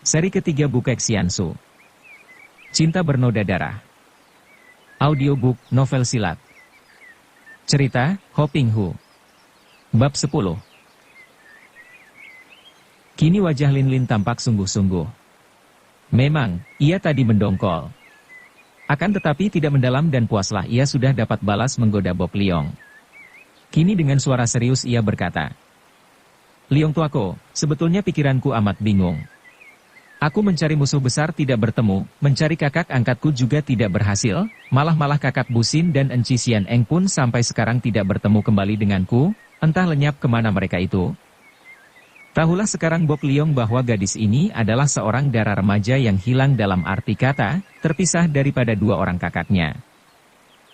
Seri ketiga buku Xiansu. Cinta Bernoda Darah. Audiobook, novel silat. Cerita, Ho Ping Hu. Bab 10. Kini wajah Lin Lin tampak sungguh-sungguh. Memang, ia tadi mendongkol. Akan tetapi tidak mendalam dan puaslah ia sudah dapat balas menggoda Bok Liong. Kini dengan suara serius ia berkata, "Liong tuaku, sebetulnya pikiranku amat bingung. Aku mencari musuh besar tidak bertemu, mencari kakak angkatku juga tidak berhasil, malah kakak Busin dan Enci Sian Eng pun sampai sekarang tidak bertemu kembali denganku, entah lenyap kemana mereka itu. Tahulah sekarang Bok Liong bahwa gadis ini adalah seorang dara remaja yang hilang dalam arti kata, terpisah daripada dua orang kakaknya."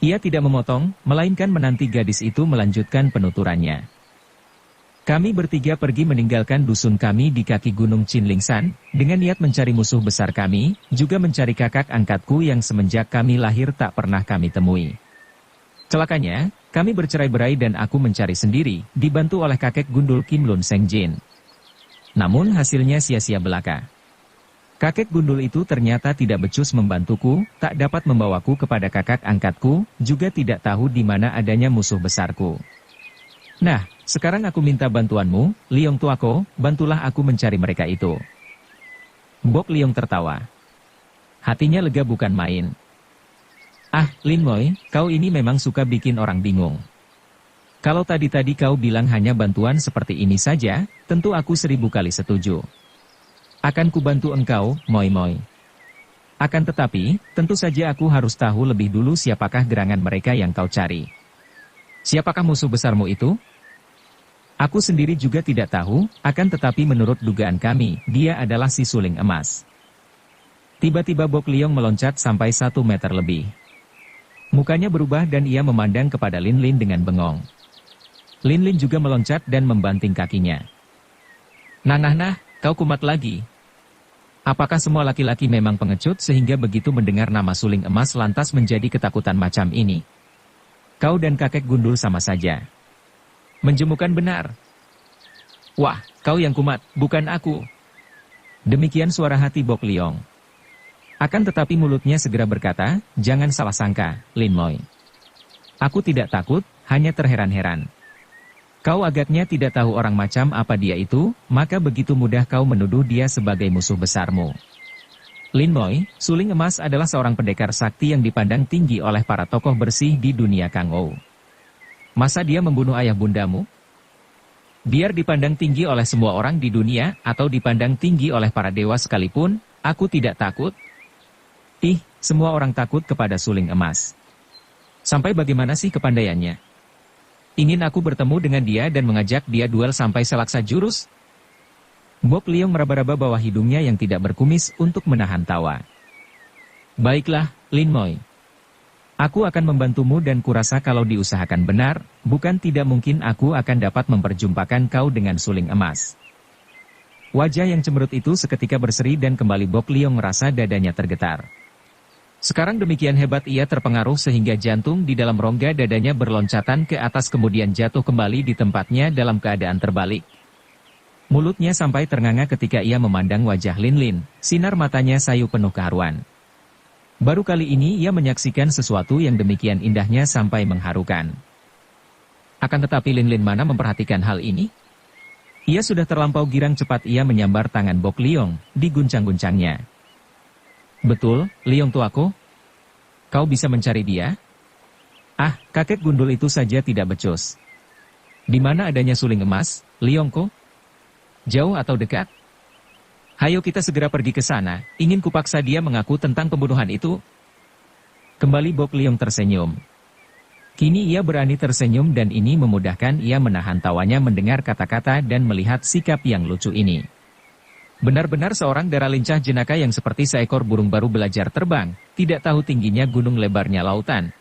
Ia tidak memotong, melainkan menanti gadis itu melanjutkan penuturannya. "Kami bertiga pergi meninggalkan dusun kami di kaki Gunung Chinlingsan, dengan niat mencari musuh besar kami, juga mencari kakak angkatku yang semenjak kami lahir tak pernah kami temui. Celakanya, kami bercerai-berai dan aku mencari sendiri, dibantu oleh kakek gundul Kim Lun Seng Jin. Namun hasilnya sia-sia belaka. Kakek gundul itu ternyata tidak becus membantuku, tak dapat membawaku kepada kakak angkatku, juga tidak tahu di mana adanya musuh besarku. Nah, sekarang aku minta bantuanmu, Liong tuaku, bantulah aku mencari mereka itu." Bok Liong tertawa. Hatinya lega bukan main. "Ah, Lin Moi, kau ini memang suka bikin orang bingung. Kalau tadi kau bilang hanya bantuan seperti ini saja, tentu aku 1000 kali setuju. Akan kubantu engkau, Moi Moi. Akan tetapi, tentu saja aku harus tahu lebih dulu siapakah gerangan mereka yang kau cari. Siapakah musuh besarmu itu?" "Aku sendiri juga tidak tahu, akan tetapi menurut dugaan kami, dia adalah si suling emas." Tiba-tiba Bok Liong meloncat sampai 1 meter lebih. Mukanya berubah dan ia memandang kepada Lin Lin dengan bengong. Lin Lin juga meloncat dan membanting kakinya. Nah, kau kumat lagi. Apakah semua laki-laki memang pengecut sehingga begitu mendengar nama suling emas lantas menjadi ketakutan macam ini? Kau dan kakek gundul sama saja. Menjemukan benar. Wah, kau yang kumat, bukan aku." Demikian suara hati Bok Liong. Akan tetapi mulutnya segera berkata, "Jangan salah sangka, Lin Moi. Aku tidak takut, hanya terheran-heran. Kau agaknya tidak tahu orang macam apa dia itu, maka begitu mudah kau menuduh dia sebagai musuh besarmu. Lin Moi, suling emas adalah seorang pendekar sakti yang dipandang tinggi oleh para tokoh bersih di dunia Kangou. Masa dia membunuh ayah bundamu? Biar dipandang tinggi oleh semua orang di dunia, atau dipandang tinggi oleh para dewa sekalipun, aku tidak takut. Ih, semua orang takut kepada suling emas. Sampai bagaimana sih kepandaiannya? Ingin aku bertemu dengan dia dan mengajak dia duel sampai selaksa jurus?" Bok Liong meraba-raba bawah hidungnya yang tidak berkumis untuk menahan tawa. "Baiklah, Lin Moi. Aku akan membantumu dan kurasa kalau diusahakan benar, bukan tidak mungkin aku akan dapat memperjumpakan kau dengan suling emas." Wajah yang cemberut itu seketika berseri dan kembali Bok Liong merasa dadanya tergetar. Sekarang demikian hebat ia terpengaruh sehingga jantung di dalam rongga dadanya berloncatan ke atas kemudian jatuh kembali di tempatnya dalam keadaan terbalik. Mulutnya sampai ternganga ketika ia memandang wajah Lin Lin, sinar matanya sayu penuh keharuan. Baru kali ini ia menyaksikan sesuatu yang demikian indahnya sampai mengharukan. Akan tetapi Lin Lin mana memperhatikan hal ini? Ia sudah terlampau girang cepat ia menyambar tangan Bok Liong, diguncang-guncangnya. "Betul, Liong tuaku? Kau bisa mencari dia?" "Ah, kakek gundul itu saja tidak becus. Di mana adanya suling emas, Liongko? Jauh atau dekat? Hayo kita segera pergi ke sana, ingin kupaksa dia mengaku tentang pembunuhan itu." Kembali Bok Liong tersenyum. Kini ia berani tersenyum dan ini memudahkan ia menahan tawanya mendengar kata-kata dan melihat sikap yang lucu ini. Benar-benar seorang dara lincah jenaka yang seperti seekor burung baru belajar terbang, tidak tahu tingginya gunung lebarnya lautan.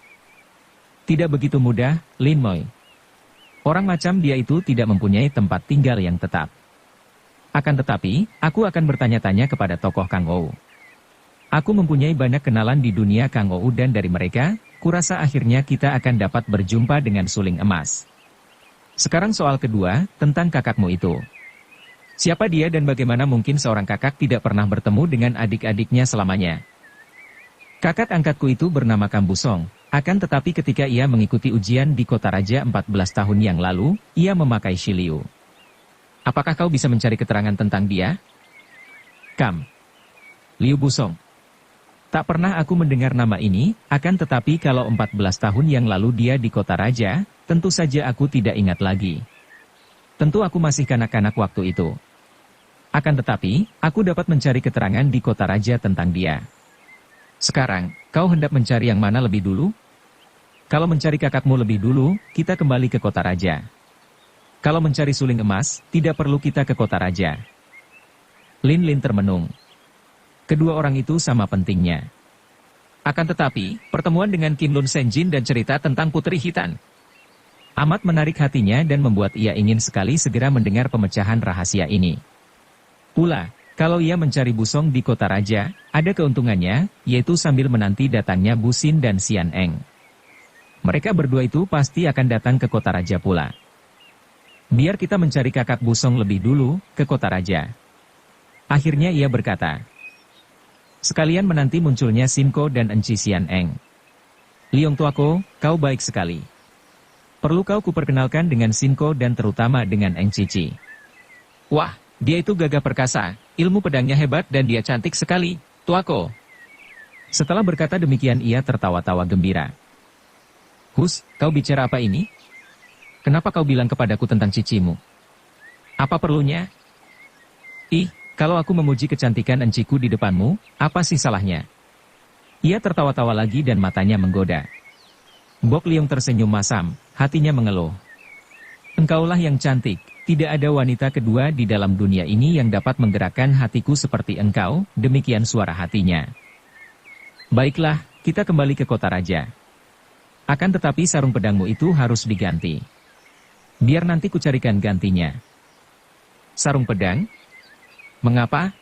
Tidak begitu mudah, Lin Moi. Orang macam dia itu tidak mempunyai tempat tinggal yang tetap. Akan tetapi, aku akan bertanya-tanya kepada tokoh Kangou. Aku mempunyai banyak kenalan di dunia Kangou dan dari mereka, kurasa akhirnya kita akan dapat berjumpa dengan suling emas. Sekarang soal kedua, tentang kakakmu itu. Siapa dia dan bagaimana mungkin seorang kakak tidak pernah bertemu dengan adik-adiknya selamanya? Kakak angkatku itu bernama Kambusong, akan tetapi ketika ia mengikuti ujian di Kota Raja 14 tahun yang lalu, ia memakai Shiliu. Apakah kau bisa mencari keterangan tentang dia? Kam. Liu Busong. Tak pernah aku mendengar nama ini, akan tetapi kalau 14 tahun yang lalu dia di Kota Raja, tentu saja aku tidak ingat lagi. Tentu aku masih kanak-kanak waktu itu. Akan tetapi, aku dapat mencari keterangan di Kota Raja tentang dia. Sekarang, kau hendak mencari yang mana lebih dulu? Kalau mencari kakakmu lebih dulu, kita kembali ke Kota Raja. Kalau mencari suling emas, tidak perlu kita ke Kota Raja. Lin Lin termenung. Kedua orang itu sama pentingnya. Akan tetapi, pertemuan dengan Kim Lun Senjin dan cerita tentang Putri Hitan amat menarik hatinya dan membuat ia ingin sekali segera mendengar pemecahan rahasia ini. Pula, kalau ia mencari Busong di Kota Raja, ada keuntungannya, yaitu sambil menanti datangnya Busin dan Xian Eng. Mereka berdua itu pasti akan datang ke Kota Raja pula. Biar kita mencari kakak Busong lebih dulu, ke Kota Raja. Akhirnya ia berkata. Sekalian menanti munculnya Simko dan Enci Xian Eng. Liong Tuako, kau baik sekali. Perlu kau kuperkenalkan dengan Simko dan terutama dengan Eng Cici. Wah, dia itu gagah perkasa, ilmu pedangnya hebat dan dia cantik sekali, Tuako. Setelah berkata demikian ia tertawa-tawa gembira. Hus, kau bicara apa ini? Kenapa kau bilang kepadaku tentang cicimu? Apa perlunya? Ih, kalau aku memuji kecantikan enciku di depanmu, apa sih salahnya? Ia tertawa-tawa lagi dan matanya menggoda. Bok Liong tersenyum masam, hatinya mengeluh. Engkaulah yang cantik, tidak ada wanita kedua di dalam dunia ini yang dapat menggerakkan hatiku seperti engkau, demikian suara hatinya. Baiklah, kita kembali ke Kota Raja. Akan tetapi sarung pedangmu itu harus diganti. Biar nanti kucarikan gantinya. Sarung pedang? Mengapa?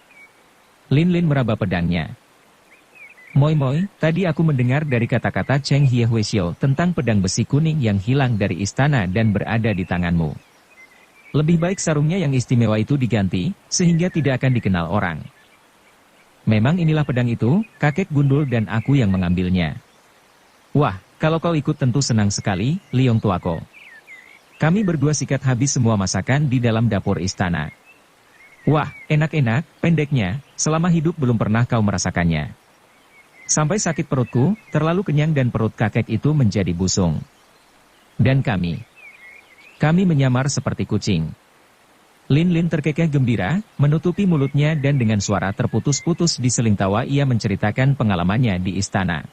Lin Lin meraba pedangnya. Moi moi, tadi aku mendengar dari kata-kata Cheng Hie Hueshio tentang pedang besi kuning yang hilang dari istana dan berada di tanganmu. Lebih baik sarungnya yang istimewa itu diganti, sehingga tidak akan dikenal orang. Memang inilah pedang itu, kakek gundul dan aku yang mengambilnya. Wah, kalau kau ikut tentu senang sekali, Liong Tuako. Kami berdua sikat habis semua masakan di dalam dapur istana. Wah, enak-enak, pendeknya, selama hidup belum pernah kau merasakannya. Sampai sakit perutku, terlalu kenyang dan perut kakek itu menjadi busung. Dan kami menyamar seperti kucing. Lin Lin terkekeh gembira, menutupi mulutnya dan dengan suara terputus-putus diseling tawa ia menceritakan pengalamannya di istana.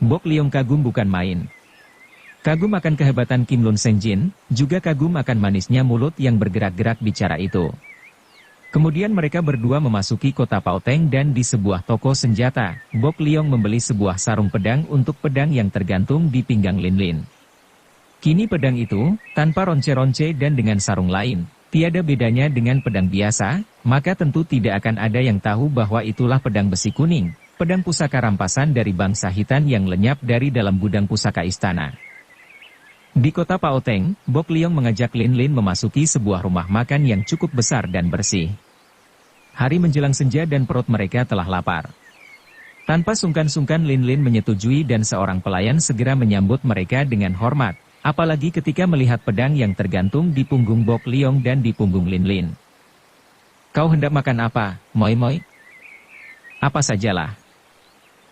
Bok Liong kagum bukan main. Kagum akan kehebatan Kim Lun Senjin, juga kagum akan manisnya mulut yang bergerak-gerak bicara itu. Kemudian mereka berdua memasuki kota Paoteng dan di sebuah toko senjata, Bok Liong membeli sebuah sarung pedang untuk pedang yang tergantung di pinggang Lin Lin. Kini pedang itu, tanpa ronce-ronce dan dengan sarung lain, tiada bedanya dengan pedang biasa, maka tentu tidak akan ada yang tahu bahwa itulah pedang besi kuning, pedang pusaka rampasan dari bangsa Hitan yang lenyap dari dalam gudang pusaka istana. Di kota Paoteng, Bok Liong mengajak Lin Lin memasuki sebuah rumah makan yang cukup besar dan bersih. Hari menjelang senja dan perut mereka telah lapar. Tanpa sungkan-sungkan Lin Lin menyetujui dan seorang pelayan segera menyambut mereka dengan hormat, apalagi ketika melihat pedang yang tergantung di punggung Bok Liong dan di punggung Lin Lin. Kau hendak makan apa, Moi Moi? Apa sajalah.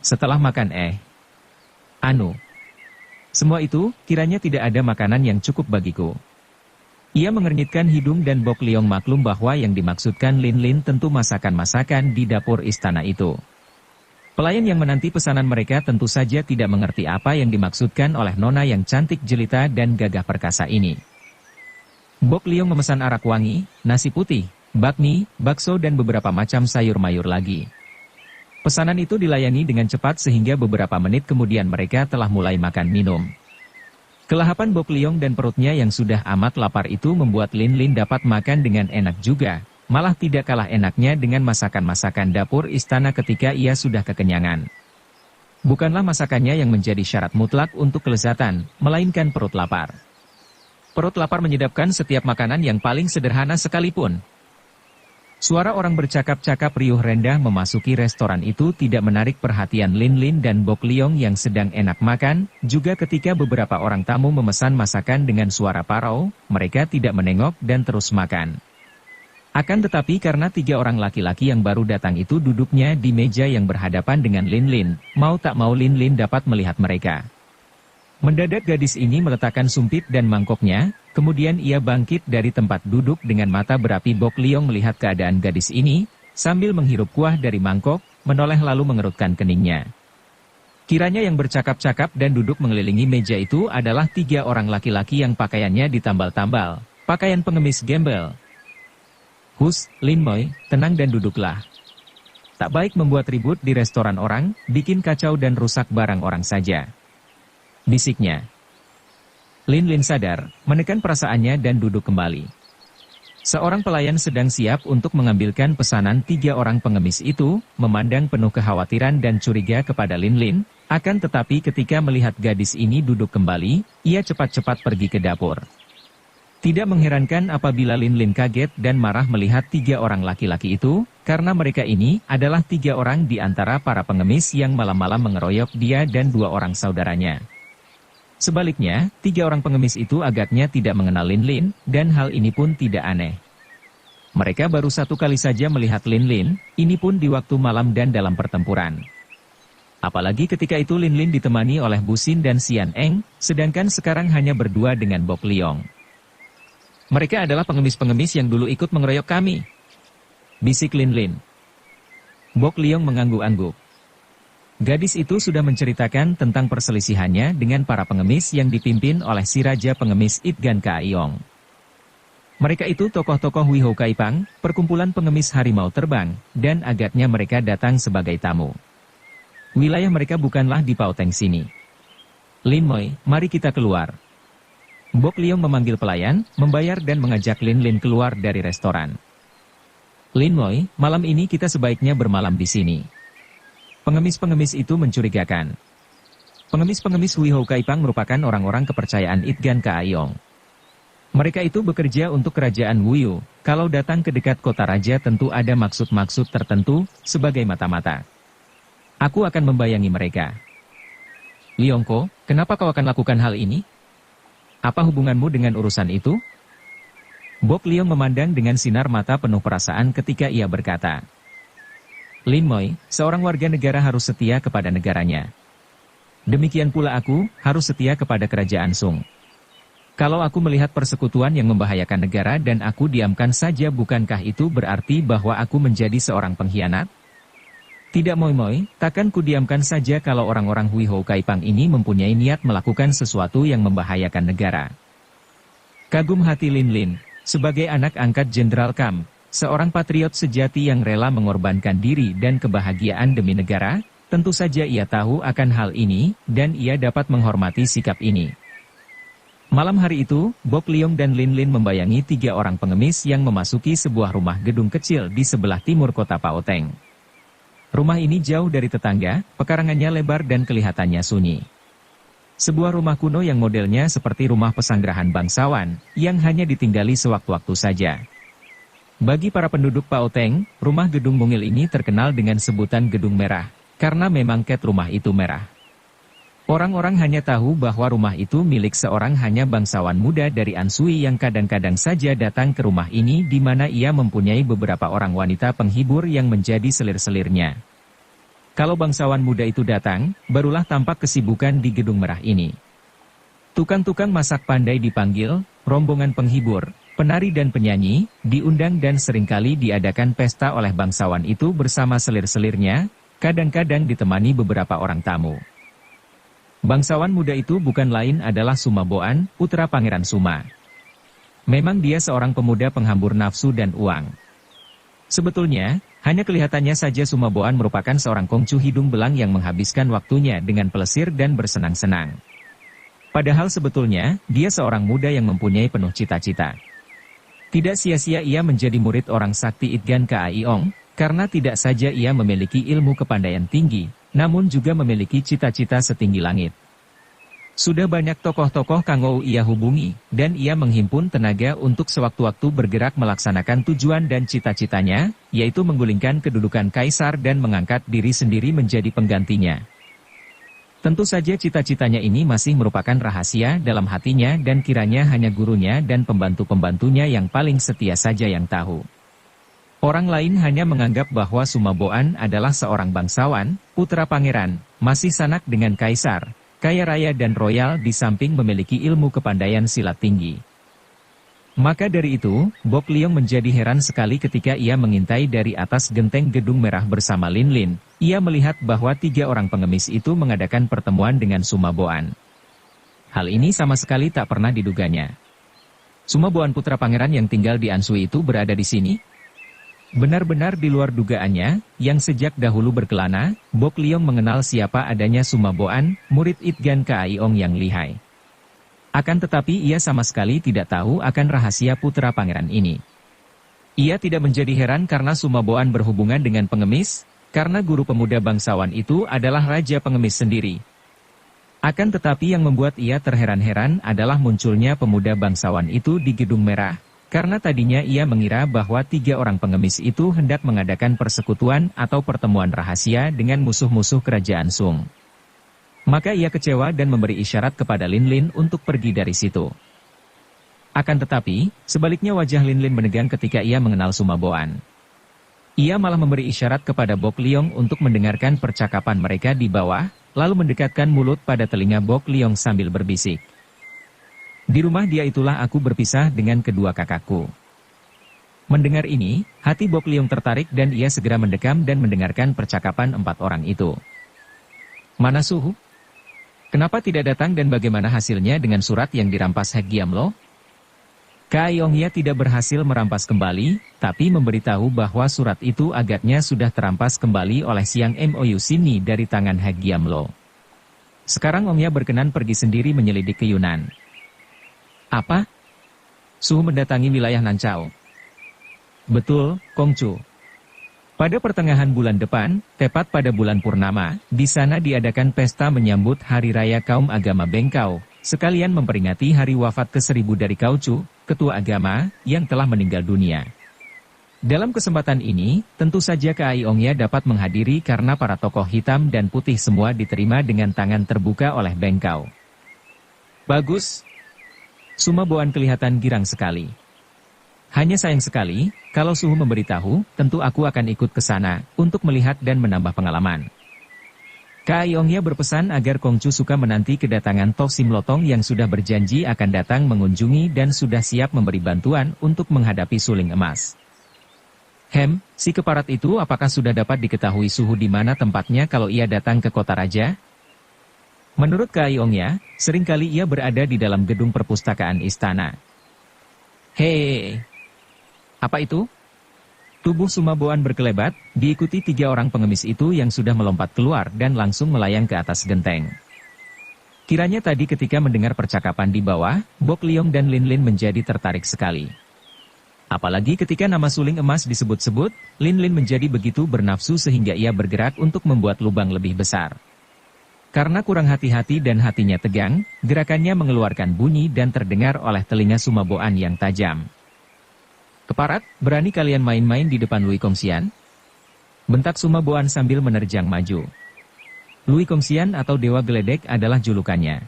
Setelah makan semua itu, kiranya tidak ada makanan yang cukup bagiku. Ia mengernyitkan hidung dan Bok Liong maklum bahwa yang dimaksudkan Lin Lin tentu masakan-masakan di dapur istana itu. Pelayan yang menanti pesanan mereka tentu saja tidak mengerti apa yang dimaksudkan oleh nona yang cantik jelita dan gagah perkasa ini. Bok Liong memesan arak wangi, nasi putih, bakmi, bakso dan beberapa macam sayur mayur lagi. Pesanan itu dilayani dengan cepat sehingga beberapa menit kemudian mereka telah mulai makan minum. Kelahapan Bok Liong dan perutnya yang sudah amat lapar itu membuat Lin Lin dapat makan dengan enak juga, malah tidak kalah enaknya dengan masakan-masakan dapur istana ketika ia sudah kekenyangan. Bukanlah masakannya yang menjadi syarat mutlak untuk kelezatan, melainkan perut lapar. Perut lapar menyedapkan setiap makanan yang paling sederhana sekalipun. Suara orang bercakap-cakap riuh rendah memasuki restoran itu tidak menarik perhatian Lin Lin dan Bok Liong yang sedang enak makan, juga ketika beberapa orang tamu memesan masakan dengan suara parau, mereka tidak menengok dan terus makan. Akan tetapi karena 3 orang laki-laki yang baru datang itu duduknya di meja yang berhadapan dengan Lin Lin, mau tak mau Lin Lin dapat melihat mereka. Mendadak gadis ini meletakkan sumpit dan mangkoknya, kemudian ia bangkit dari tempat duduk dengan mata berapi. Bok Liong melihat keadaan gadis ini, sambil menghirup kuah dari mangkok, menoleh lalu mengerutkan keningnya. Kiranya yang bercakap-cakap dan duduk mengelilingi meja itu adalah 3 orang laki-laki yang pakaiannya ditambal-tambal, pakaian pengemis gembel. Hus, Lin Moi, tenang dan duduklah. Tak baik membuat ribut di restoran orang, bikin kacau dan rusak barang orang saja. Bisiknya. Lin Lin sadar, menekan perasaannya dan duduk kembali. Seorang pelayan sedang siap untuk mengambilkan pesanan 3 orang pengemis itu, memandang penuh kekhawatiran dan curiga kepada Lin Lin, akan tetapi ketika melihat gadis ini duduk kembali, ia cepat-cepat pergi ke dapur. Tidak mengherankan apabila Lin Lin kaget dan marah melihat 3 orang laki-laki itu, karena mereka ini adalah 3 orang di antara para pengemis yang malam-malam mengeroyok dia dan 2 orang saudaranya. Sebaliknya, 3 orang pengemis itu agaknya tidak mengenal Lin Lin, dan hal ini pun tidak aneh. Mereka baru 1 kali saja melihat Lin Lin, ini pun di waktu malam dan dalam pertempuran. Apalagi ketika itu Lin Lin ditemani oleh Bu Xin dan Xian Eng, sedangkan sekarang hanya berdua dengan Bok Liong. Mereka adalah pengemis-pengemis yang dulu ikut mengeroyok kami, bisik Lin Lin. Bok Liong mengangguk-angguk. Gadis itu sudah menceritakan tentang perselisihannya dengan para pengemis yang dipimpin oleh si raja pengemis Itgan Kaiyong. Mereka itu tokoh-tokoh Wi Hou Kaipang, perkumpulan pengemis harimau terbang, dan agaknya mereka datang sebagai tamu. Wilayah mereka bukanlah di Paoteng sini. Lin Moi, mari kita keluar. Bok Liong memanggil pelayan, membayar dan mengajak Lin Lin keluar dari restoran. Lin Moi, malam ini kita sebaiknya bermalam di sini. Pengemis-pengemis itu mencurigakan. Pengemis-pengemis Wi Hou Kaipang merupakan orang-orang kepercayaan Itgan Kaiyong. Mereka itu bekerja untuk kerajaan Wuyu, kalau datang ke dekat kota raja tentu ada maksud-maksud tertentu, sebagai mata-mata. Aku akan membayangi mereka. Liongko, kenapa kau akan lakukan hal ini? Apa hubunganmu dengan urusan itu? Bok Liong memandang dengan sinar mata penuh perasaan ketika ia berkata. Lin Moi, seorang warga negara harus setia kepada negaranya. Demikian pula aku, harus setia kepada kerajaan Sung. Kalau aku melihat persekutuan yang membahayakan negara dan aku diamkan saja, bukankah itu berarti bahwa aku menjadi seorang pengkhianat? Tidak Moi Moi, takkan ku diamkan saja kalau orang-orang Wi Hou Kaipang ini mempunyai niat melakukan sesuatu yang membahayakan negara. Kagum hati Lin Lin, sebagai anak angkat Jenderal Kam, seorang patriot sejati yang rela mengorbankan diri dan kebahagiaan demi negara, tentu saja ia tahu akan hal ini, dan ia dapat menghormati sikap ini. Malam hari itu, Bok Liong dan Lin Lin membayangi 3 orang pengemis yang memasuki sebuah rumah gedung kecil di sebelah timur kota Paoteng. Rumah ini jauh dari tetangga, pekarangannya lebar dan kelihatannya sunyi. Sebuah rumah kuno yang modelnya seperti rumah pesanggrahan bangsawan, yang hanya ditinggali sewaktu-waktu saja. Bagi para penduduk Paoteng, rumah gedung mungil ini terkenal dengan sebutan gedung merah, karena memang cat rumah itu merah. Orang-orang hanya tahu bahwa rumah itu milik seorang hanya bangsawan muda dari Ansui yang kadang-kadang saja datang ke rumah ini di mana ia mempunyai beberapa orang wanita penghibur yang menjadi selir-selirnya. Kalau bangsawan muda itu datang, barulah tampak kesibukan di gedung merah ini. Tukang-tukang masak pandai dipanggil, rombongan penghibur, penari dan penyanyi, diundang dan seringkali diadakan pesta oleh bangsawan itu bersama selir-selirnya, kadang-kadang ditemani beberapa orang tamu. Bangsawan muda itu bukan lain adalah Suma Boan, putra Pangeran Suma. Memang dia seorang pemuda penghambur nafsu dan uang. Sebetulnya, hanya kelihatannya saja Suma Boan merupakan seorang kongcu hidung belang yang menghabiskan waktunya dengan pelesir dan bersenang-senang. Padahal sebetulnya, dia seorang muda yang mempunyai penuh cita-cita. Tidak sia-sia ia menjadi murid orang sakti Itgan Kaiyong, karena tidak saja ia memiliki ilmu kepandaian tinggi, namun juga memiliki cita-cita setinggi langit. Sudah banyak tokoh-tokoh kangou ia hubungi, dan ia menghimpun tenaga untuk sewaktu-waktu bergerak melaksanakan tujuan dan cita-citanya, yaitu menggulingkan kedudukan kaisar dan mengangkat diri sendiri menjadi penggantinya. Tentu saja cita-citanya ini masih merupakan rahasia dalam hatinya dan kiranya hanya gurunya dan pembantu-pembantunya yang paling setia saja yang tahu. Orang lain hanya menganggap bahwa Sumaboan adalah seorang bangsawan, putra pangeran, masih sanak dengan kaisar, kaya raya dan royal di samping memiliki ilmu kepandaian silat tinggi. Maka dari itu, Bok Liong menjadi heran sekali ketika ia mengintai dari atas genteng gedung merah bersama Lin Lin. Ia melihat bahwa 3 orang pengemis itu mengadakan pertemuan dengan Sumaboan. Hal ini sama sekali tak pernah diduganya. Sumaboan putra pangeran yang tinggal di Anshui itu berada di sini? Benar-benar di luar dugaannya, yang sejak dahulu berkelana, Bok Liong mengenal siapa adanya Sumaboan, murid Itgan Kaiong yang lihai. Akan tetapi ia sama sekali tidak tahu akan rahasia putra pangeran ini. Ia tidak menjadi heran karena Sumaboan berhubungan dengan pengemis, karena guru pemuda bangsawan itu adalah raja pengemis sendiri. Akan tetapi yang membuat ia terheran-heran adalah munculnya pemuda bangsawan itu di Gedung Merah. Karena tadinya ia mengira bahwa 3 orang pengemis itu hendak mengadakan persekutuan atau pertemuan rahasia dengan musuh-musuh kerajaan Sung. Maka ia kecewa dan memberi isyarat kepada Lin Lin untuk pergi dari situ. Akan tetapi, sebaliknya wajah Lin Lin menegang ketika ia mengenal Sumaboan. Ia malah memberi isyarat kepada Bok Liong untuk mendengarkan percakapan mereka di bawah, lalu mendekatkan mulut pada telinga Bok Liong sambil berbisik. Di rumah dia itulah aku berpisah dengan kedua kakakku. Mendengar ini, hati Bok Liong tertarik dan ia segera mendekam dan mendengarkan percakapan 4 orang itu. Mana Suhu? Kenapa tidak datang dan bagaimana hasilnya dengan surat yang dirampas Hek Giamlo? Kaiongya tidak berhasil merampas kembali, tapi memberitahu bahwa surat itu agaknya sudah terampas kembali oleh Siang Mou Sini dari tangan Hek Giamlo. Sekarang Ongya berkenan pergi sendiri menyelidik ke Yunan. Apa? Suhu mendatangi wilayah Nancao. Betul, Kongcu. Pada pertengahan bulan depan, tepat pada bulan purnama, di sana diadakan pesta menyambut Hari Raya Kaum Agama Bengkau, sekalian memperingati hari wafat ke-1000 dari Kaucu, ketua agama, yang telah meninggal dunia. Dalam kesempatan ini, tentu saja Kaiongya dapat menghadiri karena para tokoh hitam dan putih semua diterima dengan tangan terbuka oleh Bengkau. Bagus. Sumaboan kelihatan girang sekali. Hanya sayang sekali, kalau Suhu memberitahu, tentu aku akan ikut ke sana, untuk melihat dan menambah pengalaman. Kaiongya berpesan agar Kongcu suka menanti kedatangan Tok Sim Lotong yang sudah berjanji akan datang mengunjungi dan sudah siap memberi bantuan untuk menghadapi suling emas. Si keparat itu apakah sudah dapat diketahui Suhu di mana tempatnya kalau ia datang ke kota raja? Menurut Kaiongya, seringkali ia berada di dalam gedung perpustakaan istana. Hei! Apa itu? Tubuh Sumaboan berkelebat, diikuti 3 orang pengemis itu yang sudah melompat keluar dan langsung melayang ke atas genteng. Kiranya tadi ketika mendengar percakapan di bawah, Bok Liong dan Lin Lin menjadi tertarik sekali. Apalagi ketika nama suling emas disebut-sebut, Lin Lin menjadi begitu bernafsu sehingga ia bergerak untuk membuat lubang lebih besar. Karena kurang hati-hati dan hatinya tegang, gerakannya mengeluarkan bunyi dan terdengar oleh telinga Sumaboan yang tajam. Keparat, berani kalian main-main di depan Lui Kongxian? Bentak Sumaboan sambil menerjang maju. Lui Kongxian atau Dewa Geledek adalah julukannya.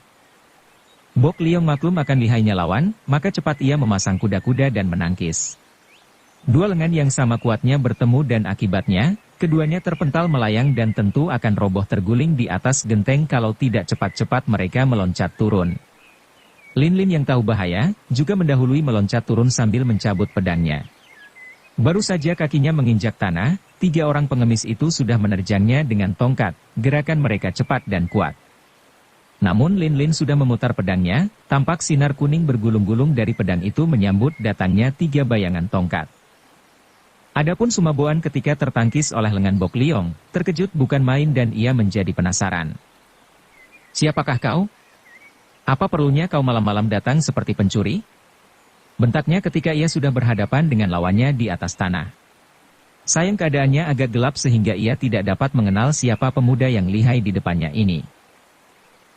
Bok Liong maklum akan lihainya lawan, maka cepat ia memasang kuda-kuda dan menangkis. 2 lengan yang sama kuatnya bertemu dan akibatnya, keduanya terpental melayang dan tentu akan roboh terguling di atas genteng kalau tidak cepat-cepat mereka meloncat turun. Lin Lin yang tahu bahaya, juga mendahului meloncat turun sambil mencabut pedangnya. Baru saja kakinya menginjak tanah, 3 orang pengemis itu sudah menerjangnya dengan tongkat, gerakan mereka cepat dan kuat. Namun Lin Lin sudah memutar pedangnya, tampak sinar kuning bergulung-gulung dari pedang itu menyambut datangnya 3 bayangan tongkat. Adapun Sumaboan ketika tertangkis oleh lengan Bok Liong, terkejut bukan main dan ia menjadi penasaran. Siapakah kau? Apa perlunya kau malam-malam datang seperti pencuri? Bentaknya ketika ia sudah berhadapan dengan lawannya di atas tanah. Sayang keadaannya agak gelap sehingga ia tidak dapat mengenal siapa pemuda yang lihai di depannya ini.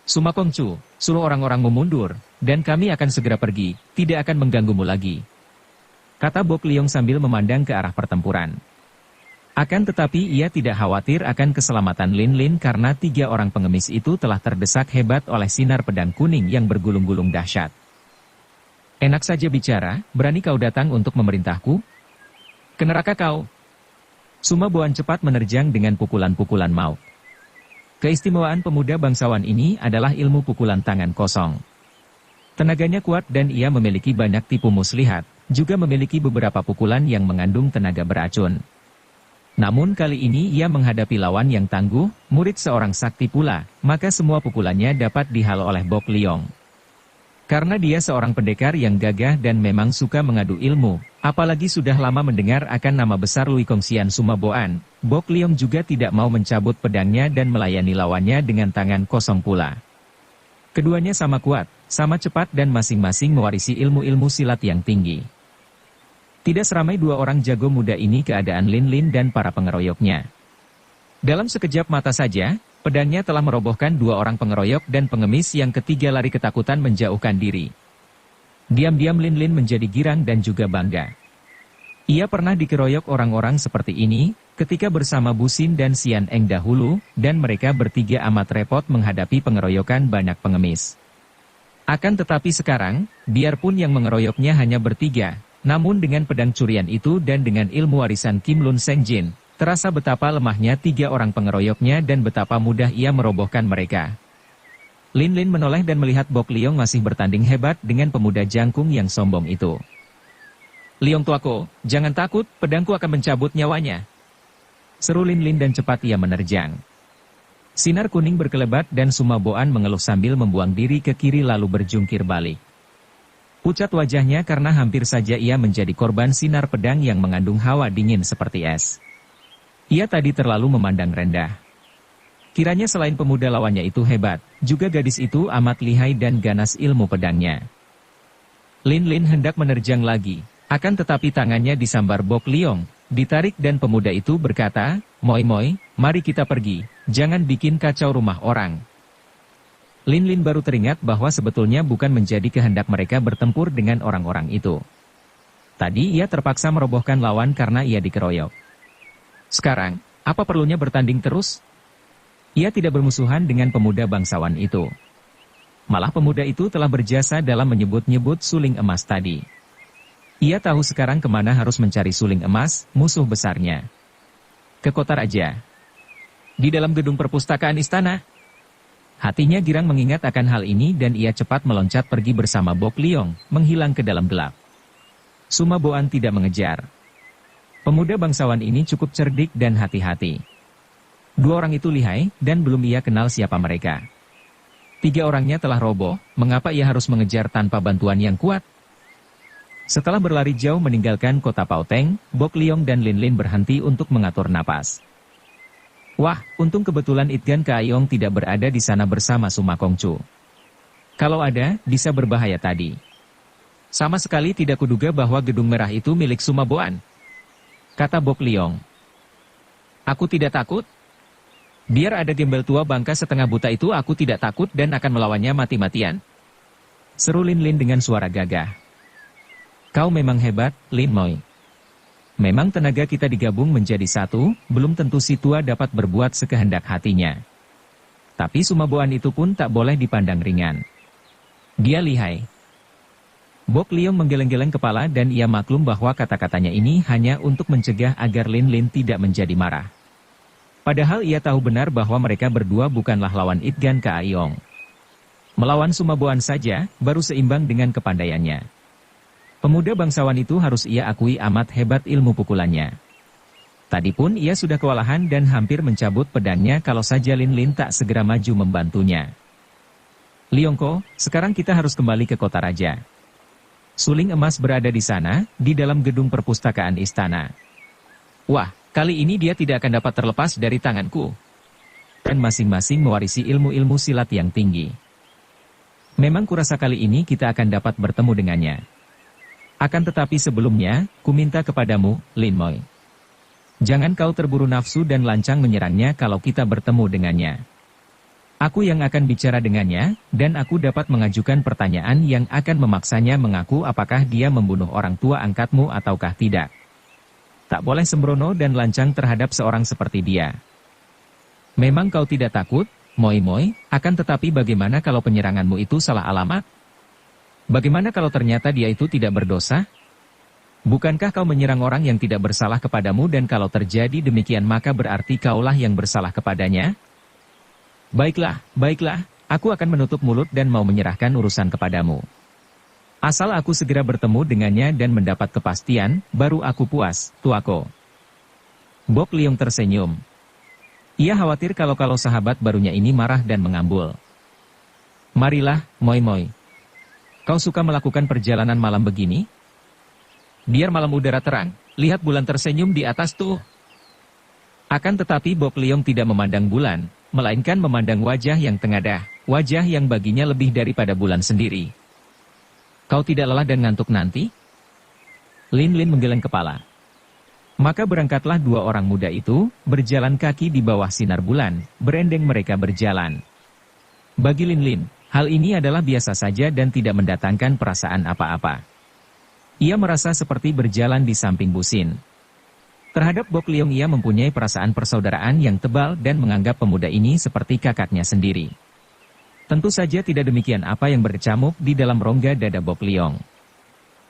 Suma Kongcu, suruh orang-orangmu mundur, dan kami akan segera pergi, tidak akan mengganggumu lagi. Kata Bok Liong sambil memandang ke arah pertempuran. Akan tetapi ia tidak khawatir akan keselamatan Lin Lin karena 3 orang pengemis itu telah terdesak hebat oleh sinar pedang kuning yang bergulung-gulung dahsyat. Enak saja bicara, berani kau datang untuk memerintahku? Ke neraka kau! Suma Boan cepat menerjang dengan pukulan-pukulan maut. Keistimewaan pemuda bangsawan ini adalah ilmu pukulan tangan kosong. Tenaganya kuat dan ia memiliki banyak tipu muslihat, juga memiliki beberapa pukulan yang mengandung tenaga beracun. Namun kali ini ia menghadapi lawan yang tangguh, murid seorang sakti pula, maka semua pukulannya dapat dihalau oleh Bok Liong. Karena dia seorang pendekar yang gagah dan memang suka mengadu ilmu, apalagi sudah lama mendengar akan nama besar Lui Kongsian Suma Boan, Bok Liong juga tidak mau mencabut pedangnya dan melayani lawannya dengan tangan kosong pula. Keduanya sama kuat, sama cepat dan masing-masing mewarisi ilmu-ilmu silat yang tinggi. Tidak seramai 2 orang jago muda ini keadaan Lin Lin dan para pengeroyoknya. Dalam sekejap mata saja, pedangnya telah merobohkan 2 orang pengeroyok dan pengemis yang ketiga lari ketakutan menjauhkan diri. Diam-diam Lin Lin menjadi girang dan juga bangga. Ia pernah dikeroyok orang-orang seperti ini, ketika bersama Busin dan Sian Eng dahulu, dan mereka bertiga amat repot menghadapi pengeroyokan banyak pengemis. Akan tetapi sekarang, biarpun yang mengeroyoknya hanya bertiga, namun dengan pedang curian itu dan dengan ilmu warisan Kim Lun Seng Jin, terasa betapa lemahnya 3 orang pengeroyoknya dan betapa mudah ia merobohkan mereka. Lin Lin menoleh dan melihat Bok Liong masih bertanding hebat dengan pemuda jangkung yang sombong itu. Liong tuaku, jangan takut, pedangku akan mencabut nyawanya. Seru Lin Lin dan cepat ia menerjang. Sinar kuning berkelebat dan Suma Boan mengeluh sambil membuang diri ke kiri lalu berjungkir balik. Pucat wajahnya karena hampir saja ia menjadi korban sinar pedang yang mengandung hawa dingin seperti es. Ia tadi terlalu memandang rendah. Kiranya selain pemuda lawannya itu hebat, juga gadis itu amat lihai dan ganas ilmu pedangnya. Lin Lin hendak menerjang lagi, akan tetapi tangannya disambar Bok Liong, ditarik dan pemuda itu berkata, "Moi moi, mari kita pergi, jangan bikin kacau rumah orang." Lin Lin baru teringat bahwa sebetulnya bukan menjadi kehendak mereka bertempur dengan orang-orang itu. Tadi ia terpaksa merobohkan lawan karena ia dikeroyok. Sekarang, apa perlunya bertanding terus? Ia tidak bermusuhan dengan pemuda bangsawan itu. Malah pemuda itu telah berjasa dalam menyebut-nyebut suling emas tadi. Ia tahu sekarang kemana harus mencari suling emas, musuh besarnya. Ke kota raja. Di dalam gedung perpustakaan istana. Hatinya girang mengingat akan hal ini dan ia cepat meloncat pergi bersama Bok Liong, menghilang ke dalam gelap. Suma Boan tidak mengejar. Pemuda bangsawan ini cukup cerdik dan hati-hati. 2 orang itu lihai, dan belum ia kenal siapa mereka. 3 orangnya telah roboh, mengapa ia harus mengejar tanpa bantuan yang kuat? Setelah berlari jauh meninggalkan kota Pauteng, Bok Liong dan Lin Lin berhenti untuk mengatur napas. Wah, untung kebetulan Itgan Kaayong tidak berada di sana bersama Suma Kongcu. Kalau ada, bisa berbahaya tadi. Sama sekali tidak kuduga bahwa gedung merah itu milik Suma Boan. Kata Bok Liong. Aku tidak takut. Biar ada gembel tua bangka setengah buta itu aku tidak takut dan akan melawannya mati-matian. Seru Lin Lin dengan suara gagah. Kau memang hebat, Lin Moi. Memang tenaga kita digabung menjadi satu, belum tentu si tua dapat berbuat sekehendak hatinya. Tapi Suma Boan itu pun tak boleh dipandang ringan. Dia lihai. Bok Liong menggeleng-geleng kepala dan ia maklum bahwa kata-katanya ini hanya untuk mencegah agar Lin Lin tidak menjadi marah. Padahal ia tahu benar bahwa mereka berdua bukanlah lawan Itgan Kaayong. Melawan Suma Boan saja, baru seimbang dengan kepandaiannya. Pemuda bangsawan itu harus ia akui amat hebat ilmu pukulannya. Tadi pun ia sudah kewalahan dan hampir mencabut pedangnya kalau saja Lin Lin tak segera maju membantunya. Liongko, sekarang kita harus kembali ke kota raja. Suling emas berada di sana, di dalam gedung perpustakaan istana. Wah, kali ini dia tidak akan dapat terlepas dari tanganku. Dan masing-masing mewarisi ilmu-ilmu silat yang tinggi. Memang kurasa kali ini kita akan dapat bertemu dengannya. Akan tetapi sebelumnya, ku minta kepadamu, Lin Moi. Jangan kau terburu nafsu dan lancang menyerangnya kalau kita bertemu dengannya. Aku yang akan bicara dengannya, dan aku dapat mengajukan pertanyaan yang akan memaksanya mengaku apakah dia membunuh orang tua angkatmu ataukah tidak. Tak boleh sembrono dan lancang terhadap seorang seperti dia. Memang kau tidak takut, Moi Moi, akan tetapi bagaimana kalau penyeranganmu itu salah alamat? Bagaimana kalau ternyata dia itu tidak berdosa? Bukankah kau menyerang orang yang tidak bersalah kepadamu dan kalau terjadi demikian maka berarti kaulah yang bersalah kepadanya? Baiklah, baiklah, aku akan menutup mulut dan mau menyerahkan urusan kepadamu. Asal aku segera bertemu dengannya dan mendapat kepastian, baru aku puas, tuako. Bok Liong tersenyum. Ia khawatir kalau sahabat barunya ini marah dan mengambul. Marilah, Moi Moi. Kau suka melakukan perjalanan malam begini? Biar malam udara terang, lihat bulan tersenyum di atas tuh. Akan tetapi Bok Liong tidak memandang bulan, melainkan memandang wajah yang tengadah, wajah yang baginya lebih daripada bulan sendiri. Kau tidak lelah dan ngantuk nanti? Lin Lin menggeleng kepala. Maka berangkatlah dua orang muda itu, berjalan kaki di bawah sinar bulan, berendeng mereka berjalan. Bagi Lin Lin, hal ini adalah biasa saja dan tidak mendatangkan perasaan apa-apa. Ia merasa seperti berjalan di samping busin. Terhadap Bok Liong ia mempunyai perasaan persaudaraan yang tebal dan menganggap pemuda ini seperti kakaknya sendiri. Tentu saja tidak demikian apa yang berkecamuk di dalam rongga dada Bok Liong.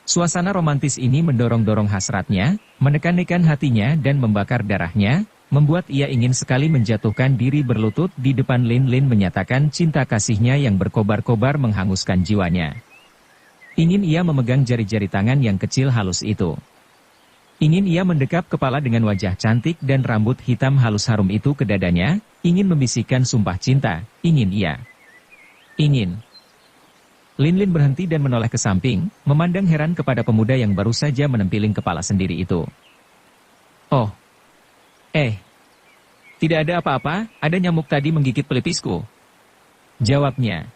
Suasana romantis ini mendorong-dorong hasratnya, menekan-nekan hatinya dan membakar darahnya, membuat ia ingin sekali menjatuhkan diri berlutut di depan Lin Lin menyatakan cinta kasihnya yang berkobar-kobar menghanguskan jiwanya. Ingin ia memegang jari-jari tangan yang kecil halus itu. Ingin ia mendekap kepala dengan wajah cantik dan rambut hitam halus harum itu ke dadanya, ingin membisikkan sumpah cinta, ingin ia. Ingin. Lin Lin berhenti dan menoleh ke samping, memandang heran kepada pemuda yang baru saja menempiling kepala sendiri itu. Oh. Tidak ada apa-apa, ada nyamuk tadi menggigit pelipisku. Jawabnya.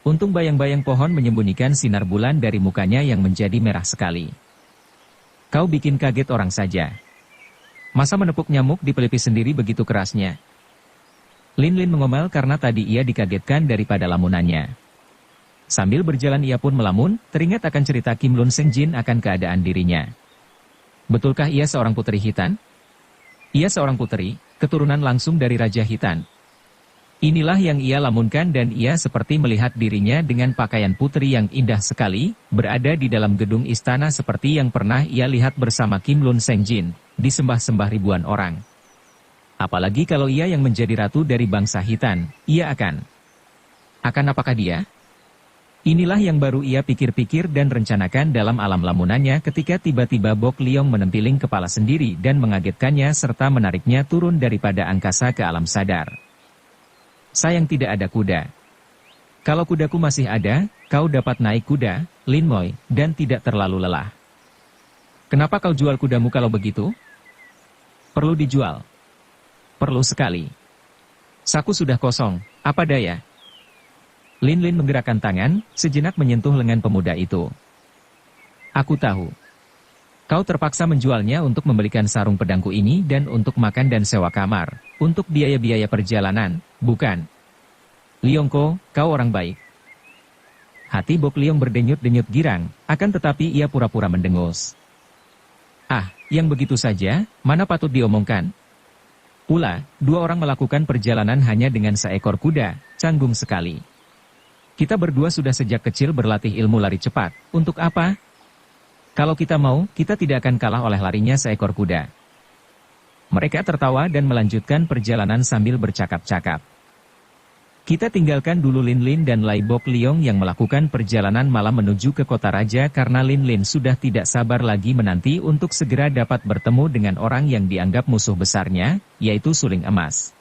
Untung bayang-bayang pohon menyembunyikan sinar bulan dari mukanya yang menjadi merah sekali. Kau bikin kaget orang saja. Masa menepuk nyamuk di pelipis sendiri begitu kerasnya? Lin Lin mengomel karena tadi ia dikagetkan daripada lamunannya. Sambil berjalan ia pun melamun, teringat akan cerita Kim Lun Seng Jin akan keadaan dirinya. Betulkah ia seorang putri Hitan? Ia seorang putri, keturunan langsung dari Raja Hitan. Inilah yang ia lamunkan dan ia seperti melihat dirinya dengan pakaian putri yang indah sekali, berada di dalam gedung istana seperti yang pernah ia lihat bersama Kim Lun Seng Jin, disembah-sembah ribuan orang. Apalagi kalau ia yang menjadi ratu dari bangsa Hitan, ia akan apakah dia? Inilah yang baru ia pikir-pikir dan rencanakan dalam alam lamunannya ketika tiba-tiba Bok Liong menempiling kepala sendiri dan mengagetkannya serta menariknya turun daripada angkasa ke alam sadar. Sayang tidak ada kuda. Kalau kudaku masih ada, kau dapat naik kuda, Lin Moi, dan tidak terlalu lelah. Kenapa kau jual kudamu kalau begitu? Perlu dijual. Perlu sekali. Saku sudah kosong, apa daya? Lin Lin menggerakkan tangan, sejenak menyentuh lengan pemuda itu. Aku tahu. Kau terpaksa menjualnya untuk membelikan sarung pedangku ini dan untuk makan dan sewa kamar, untuk biaya-biaya perjalanan, bukan? Liongko, kau orang baik. Hati Bok Liong berdenyut-denyut girang, akan tetapi ia pura-pura mendengus. Ah, yang begitu saja, mana patut diomongkan? Pula, dua orang melakukan perjalanan hanya dengan seekor kuda, canggung sekali. Kita berdua sudah sejak kecil berlatih ilmu lari cepat, untuk apa? Kalau kita mau, kita tidak akan kalah oleh larinya seekor kuda. Mereka tertawa dan melanjutkan perjalanan sambil bercakap-cakap. Kita tinggalkan dulu Lin Lin dan Lai Bok Liong yang melakukan perjalanan malam menuju ke kota raja karena Lin Lin sudah tidak sabar lagi menanti untuk segera dapat bertemu dengan orang yang dianggap musuh besarnya, yaitu Suling Emas.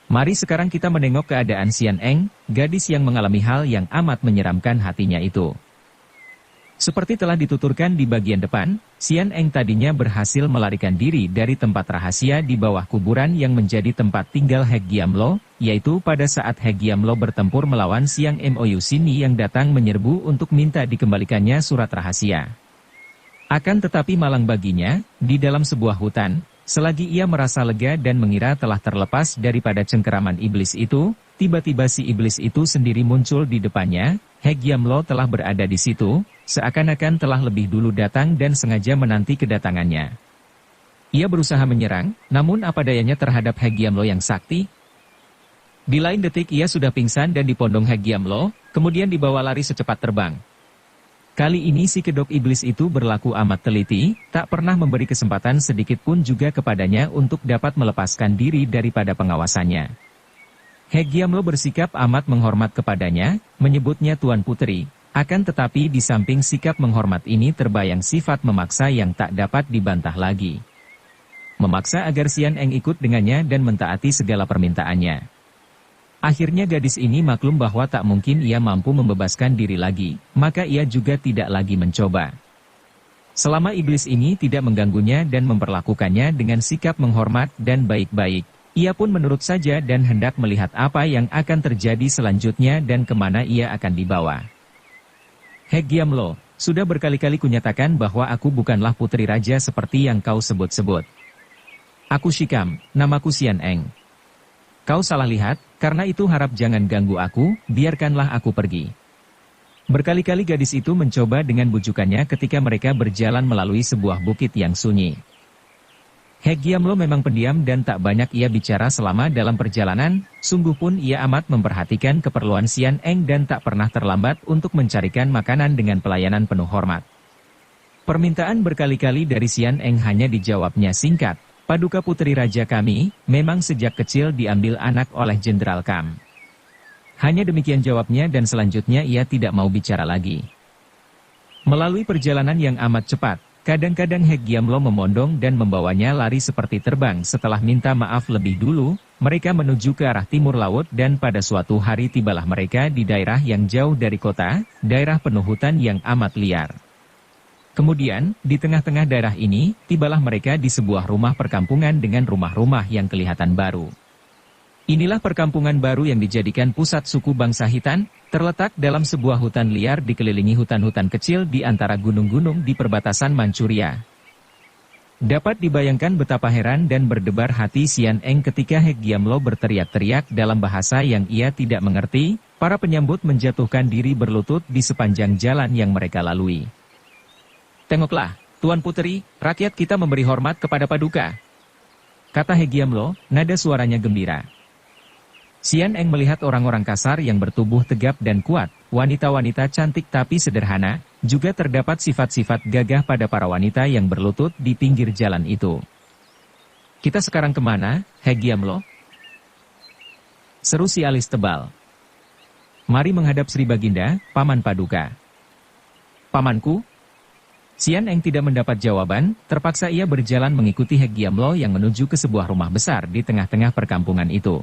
Mari sekarang kita menengok keadaan Xian Eng, gadis yang mengalami hal yang amat menyeramkan hatinya itu. Seperti telah dituturkan di bagian depan, Xian Eng tadinya berhasil melarikan diri dari tempat rahasia di bawah kuburan yang menjadi tempat tinggal Hek Giam Lo, yaitu pada saat Hek Giam Lo bertempur melawan Siang Mou Sini yang datang menyerbu untuk minta dikembalikannya surat rahasia. Akan tetapi malang baginya, di dalam sebuah hutan, Selagi ia merasa lega dan mengira telah terlepas daripada cengkeraman iblis itu, tiba-tiba si iblis itu sendiri muncul di depannya. Hyegiamlo telah berada di situ, seakan-akan telah lebih dulu datang dan sengaja menanti kedatangannya. Ia berusaha menyerang, namun apa dayanya terhadap Hyegiamlo yang sakti? Di lain detik ia sudah pingsan dan dipondong Hyegiamlo, kemudian dibawa lari secepat terbang. Kali ini si kedok iblis itu berlaku amat teliti, tak pernah memberi kesempatan sedikit pun juga kepadanya untuk dapat melepaskan diri daripada pengawasannya. Hyegiamlo bersikap amat menghormat kepadanya, menyebutnya Tuan Puteri, akan tetapi di samping sikap menghormat ini terbayang sifat memaksa yang tak dapat dibantah lagi. Memaksa agar Xian Eng ikut dengannya dan mentaati segala permintaannya. Akhirnya gadis ini maklum bahwa tak mungkin ia mampu membebaskan diri lagi, maka ia juga tidak lagi mencoba. Selama iblis ini tidak mengganggunya dan memperlakukannya dengan sikap menghormat dan baik-baik, ia pun menurut saja dan hendak melihat apa yang akan terjadi selanjutnya dan kemana ia akan dibawa. Hyegiamlo, sudah berkali-kali kunyatakan bahwa aku bukanlah putri raja seperti yang kau sebut-sebut. Aku Shikam, namaku Xian Eng. Kau salah lihat, karena itu harap jangan ganggu aku, biarkanlah aku pergi. Berkali-kali gadis itu mencoba dengan bujukannya ketika mereka berjalan melalui sebuah bukit yang sunyi. Hyegiamlo memang pendiam dan tak banyak ia bicara selama dalam perjalanan, sungguh pun ia amat memperhatikan keperluan Xian Eng dan tak pernah terlambat untuk mencarikan makanan dengan pelayanan penuh hormat. Permintaan berkali-kali dari Xian Eng hanya dijawabnya singkat. Paduka putri raja kami, memang sejak kecil diambil anak oleh Jenderal Kam. Hanya demikian jawabnya dan selanjutnya ia tidak mau bicara lagi. Melalui perjalanan yang amat cepat, kadang-kadang Hyegiamlo memondong dan membawanya lari seperti terbang. Setelah minta maaf lebih dulu, mereka menuju ke arah timur laut dan pada suatu hari tibalah mereka di daerah yang jauh dari kota, daerah penuh hutan yang amat liar. Kemudian, di tengah-tengah daerah ini, tibalah mereka di sebuah rumah perkampungan dengan rumah-rumah yang kelihatan baru. Inilah perkampungan baru yang dijadikan pusat suku bangsa Hitan, terletak dalam sebuah hutan liar dikelilingi hutan-hutan kecil di antara gunung-gunung di perbatasan Manchuria. Dapat dibayangkan betapa heran dan berdebar hati Xian Eng ketika Hyegiamlo berteriak-teriak dalam bahasa yang ia tidak mengerti. Para penyambut menjatuhkan diri berlutut di sepanjang jalan yang mereka lalui. Tengoklah, Tuan Puteri, rakyat kita memberi hormat kepada Paduka, kata Hyegiamlo, nada suaranya gembira. Xian Eng melihat orang-orang kasar yang bertubuh tegap dan kuat, wanita-wanita cantik tapi sederhana, juga terdapat sifat-sifat gagah pada para wanita yang berlutut di pinggir jalan itu. Kita sekarang kemana, Hyegiamlo? Seru si alis tebal. Mari menghadap Sri Baginda, Paman Paduka. Pamanku? Xian Eng tidak mendapat jawaban, terpaksa ia berjalan mengikuti Hyegiamlo yang menuju ke sebuah rumah besar di tengah-tengah perkampungan itu.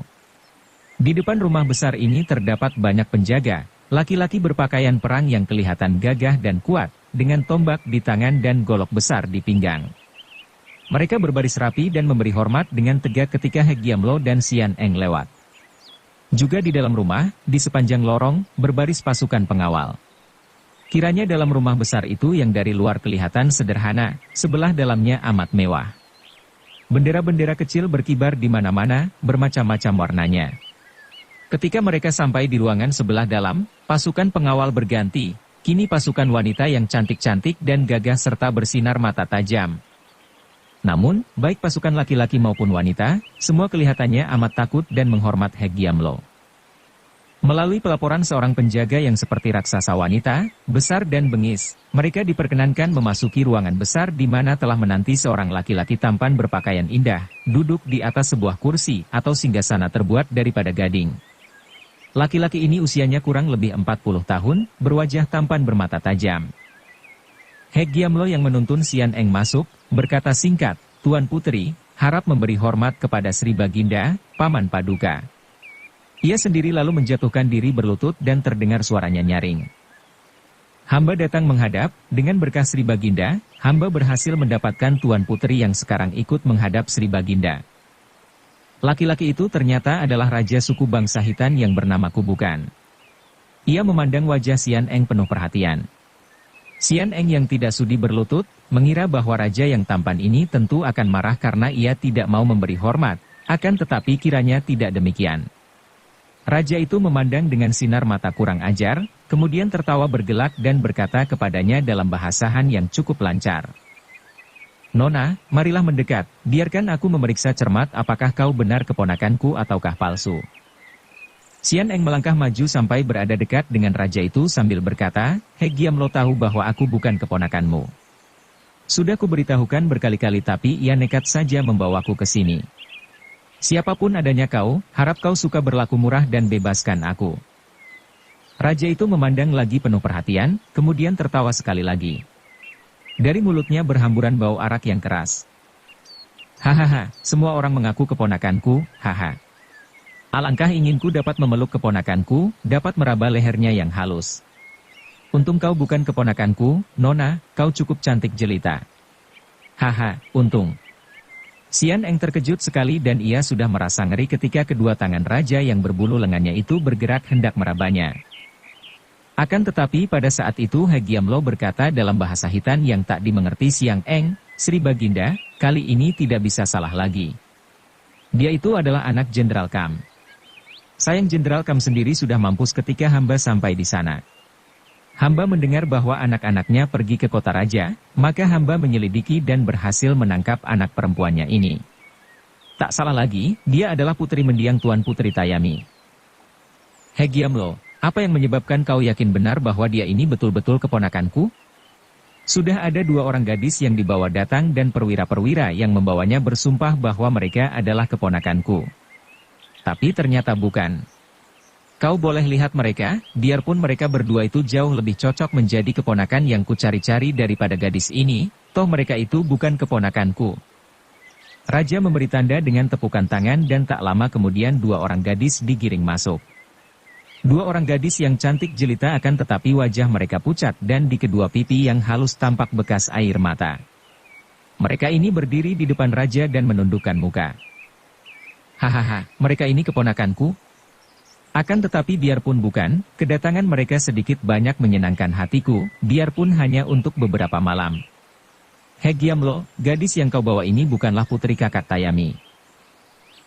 Di depan rumah besar ini terdapat banyak penjaga, laki-laki berpakaian perang yang kelihatan gagah dan kuat, dengan tombak di tangan dan golok besar di pinggang. Mereka berbaris rapi dan memberi hormat dengan tegak ketika Hyegiamlo dan Xian Eng lewat. Juga di dalam rumah, di sepanjang lorong, berbaris pasukan pengawal. Kiranya dalam rumah besar itu yang dari luar kelihatan sederhana, sebelah dalamnya amat mewah. Bendera-bendera kecil berkibar di mana-mana, bermacam-macam warnanya. Ketika mereka sampai di ruangan sebelah dalam, pasukan pengawal berganti, kini pasukan wanita yang cantik-cantik dan gagah serta bersinar mata tajam. Namun, baik pasukan laki-laki maupun wanita, semua kelihatannya amat takut dan menghormat Hyegiamlo. Melalui pelaporan seorang penjaga yang seperti raksasa wanita, besar dan bengis, mereka diperkenankan memasuki ruangan besar di mana telah menanti seorang laki-laki tampan berpakaian indah, duduk di atas sebuah kursi atau singgasana terbuat daripada gading. Laki-laki ini usianya kurang lebih 40 tahun, berwajah tampan bermata tajam. Hyegiamlo yang menuntun Xian Eng masuk, berkata singkat, Tuan Puteri, harap memberi hormat kepada Sri Baginda, Paman Paduka. Ia sendiri lalu menjatuhkan diri berlutut dan terdengar suaranya nyaring. Hamba datang menghadap, dengan berkah Sri Baginda, hamba berhasil mendapatkan Tuan Puteri yang sekarang ikut menghadap Sri Baginda. Laki-laki itu ternyata adalah raja suku bangsa Hitan yang bernama Kubukan. Ia memandang wajah Xian Eng penuh perhatian. Xian Eng yang tidak sudi berlutut, mengira bahwa raja yang tampan ini tentu akan marah karena ia tidak mau memberi hormat, akan tetapi kiranya tidak demikian. Raja itu memandang dengan sinar mata kurang ajar, kemudian tertawa bergelak dan berkata kepadanya dalam bahasa Han yang cukup lancar. Nona, marilah mendekat, biarkan aku memeriksa cermat apakah kau benar keponakanku ataukah palsu. Xian Eng melangkah maju sampai berada dekat dengan raja itu sambil berkata, He Giamlo tahu bahwa aku bukan keponakanmu. Sudah kuberitahukan berkali-kali tapi ia nekat saja membawaku ke sini. Siapapun adanya kau, harap kau suka berlaku murah dan bebaskan aku. Raja itu memandang lagi penuh perhatian, kemudian tertawa sekali lagi. Dari mulutnya berhamburan bau arak yang keras. Hahaha, semua orang mengaku keponakanku, haha. Alangkah inginku dapat memeluk keponakanku, dapat meraba lehernya yang halus. Untung kau bukan keponakanku, Nona, kau cukup cantik jelita. Haha, untung. Xian Eng terkejut sekali dan ia sudah merasa ngeri ketika kedua tangan raja yang berbulu lengannya itu bergerak hendak merabanya. Akan tetapi pada saat itu He Giamlo berkata dalam bahasa Hitan yang tak dimengerti Xian Eng, Sri Baginda, kali ini tidak bisa salah lagi. Dia itu adalah anak Jenderal Kam. Sayang Jenderal Kam sendiri sudah mampus ketika hamba sampai di sana. Hamba mendengar bahwa anak-anaknya pergi ke kota raja, maka hamba menyelidiki dan berhasil menangkap anak perempuannya ini. Tak salah lagi, dia adalah putri mendiang Tuan Putri Tayami. He Giamlo, apa yang menyebabkan kau yakin benar bahwa dia ini betul-betul keponakanku? Sudah ada 2 orang gadis yang dibawa datang dan perwira-perwira yang membawanya bersumpah bahwa mereka adalah keponakanku. Tapi ternyata bukan. Kau boleh lihat mereka, biarpun mereka berdua itu jauh lebih cocok menjadi keponakan yang kucari-cari daripada gadis ini, toh mereka itu bukan keponakanku. Raja memberi tanda dengan tepukan tangan dan tak lama kemudian 2 orang gadis digiring masuk. 2 orang gadis yang cantik jelita akan tetapi wajah mereka pucat dan di kedua pipi yang halus tampak bekas air mata. Mereka ini berdiri di depan raja dan menundukkan muka. Hahaha, mereka ini keponakanku. Akan tetapi biarpun bukan, kedatangan mereka sedikit banyak menyenangkan hatiku, biarpun hanya untuk beberapa malam. He Giamlo, gadis yang kau bawa ini bukanlah putri kakak Tayami.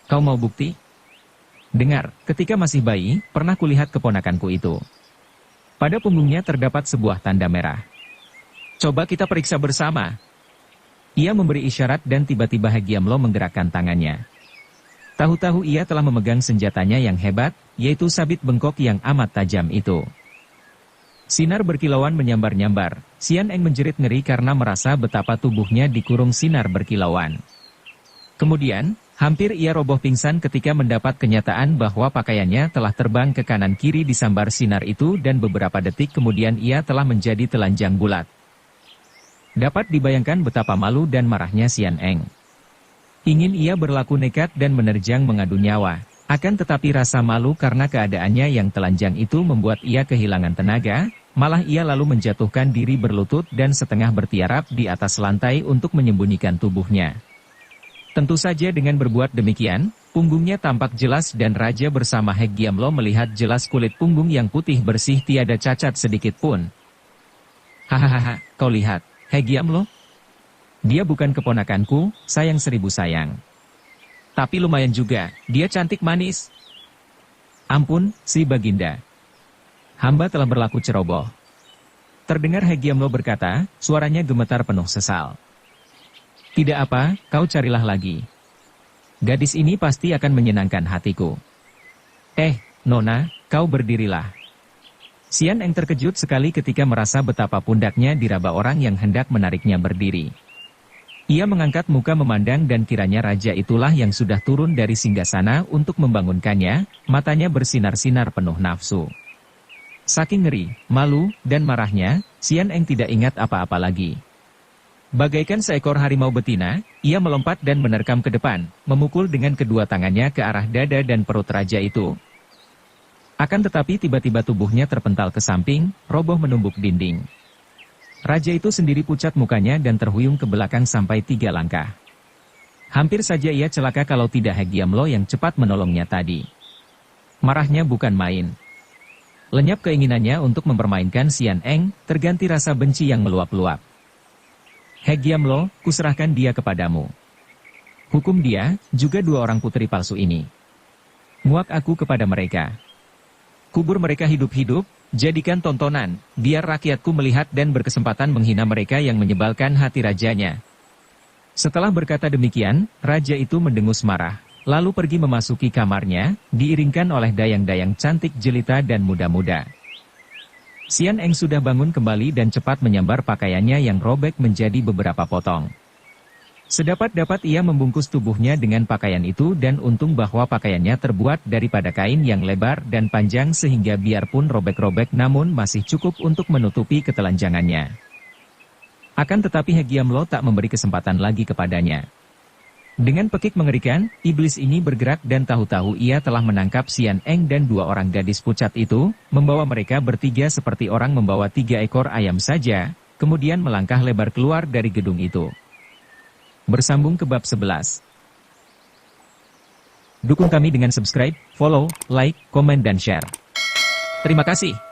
Kau mau bukti? Dengar, ketika masih bayi, pernah kulihat keponakanku itu. Pada punggungnya terdapat sebuah tanda merah. Coba kita periksa bersama. Ia memberi isyarat dan tiba-tiba He Giamlo menggerakkan tangannya. Tahu-tahu ia telah memegang senjatanya yang hebat, yaitu sabit bengkok yang amat tajam itu. Sinar berkilauan menyambar-nyambar, Xian Eng menjerit ngeri karena merasa betapa tubuhnya dikurung sinar berkilauan. Kemudian, hampir ia roboh pingsan ketika mendapat kenyataan bahwa pakaiannya telah terbang ke kanan kiri disambar sinar itu dan beberapa detik kemudian ia telah menjadi telanjang bulat. Dapat dibayangkan betapa malu dan marahnya Xian Eng. Ingin ia berlaku nekat dan menerjang mengadu nyawa, akan tetapi rasa malu karena keadaannya yang telanjang itu membuat ia kehilangan tenaga, malah ia lalu menjatuhkan diri berlutut dan setengah bertiarap di atas lantai untuk menyembunyikan tubuhnya. Tentu saja dengan berbuat demikian, punggungnya tampak jelas dan raja bersama He Giamlo melihat jelas kulit punggung yang putih bersih tiada cacat sedikit pun. Hahaha, kau lihat, He Giamlo? Dia bukan keponakanku, sayang 1000 sayang. Tapi lumayan juga, dia cantik manis. Ampun, si Baginda. Hamba telah berlaku ceroboh. Terdengar He Giamlo berkata, suaranya gemetar penuh sesal. Tidak apa, kau carilah lagi. Gadis ini pasti akan menyenangkan hatiku. Nona, kau berdirilah. Xian Eng terkejut sekali ketika merasa betapa pundaknya diraba orang yang hendak menariknya berdiri. Ia mengangkat muka memandang dan kiranya raja itulah yang sudah turun dari singgasana untuk membangunkannya, matanya bersinar-sinar penuh nafsu. Saking ngeri, malu, dan marahnya, Xian Eng tidak ingat apa-apa lagi. Bagaikan seekor harimau betina, ia melompat dan menerkam ke depan, memukul dengan kedua tangannya ke arah dada dan perut raja itu. Akan tetapi tiba-tiba tubuhnya terpental ke samping, roboh menumbuk dinding. Raja itu sendiri pucat mukanya dan terhuyung ke belakang sampai 3 langkah. Hampir saja ia celaka kalau tidak He Giamlo yang cepat menolongnya tadi. Marahnya bukan main. Lenyap keinginannya untuk mempermainkan Xian Eng, terganti rasa benci yang meluap-luap. Hegiamlo, kuserahkan dia kepadamu. Hukum dia, juga dua orang putri palsu ini. Muak aku kepada mereka. Kubur mereka hidup-hidup, jadikan tontonan, biar rakyatku melihat dan berkesempatan menghina mereka yang menyebalkan hati rajanya. Setelah berkata demikian, raja itu mendengus marah, lalu pergi memasuki kamarnya, diiringkan oleh dayang-dayang cantik jelita dan muda-muda. Xian Eng sudah bangun kembali dan cepat menyambar pakaiannya yang robek menjadi beberapa potong. Sedapat-dapat ia membungkus tubuhnya dengan pakaian itu dan untung bahwa pakaiannya terbuat daripada kain yang lebar dan panjang sehingga biarpun robek-robek namun masih cukup untuk menutupi ketelanjangannya. Akan tetapi Hegiamlo tak memberi kesempatan lagi kepadanya. Dengan pekik mengerikan, iblis ini bergerak dan tahu-tahu ia telah menangkap Xian Eng dan dua orang gadis pucat itu, membawa mereka bertiga seperti orang membawa 3 ekor ayam saja, kemudian melangkah lebar keluar dari gedung itu. Bersambung ke bab 11. Dukung kami dengan subscribe, follow, like, komen dan share. Terima kasih.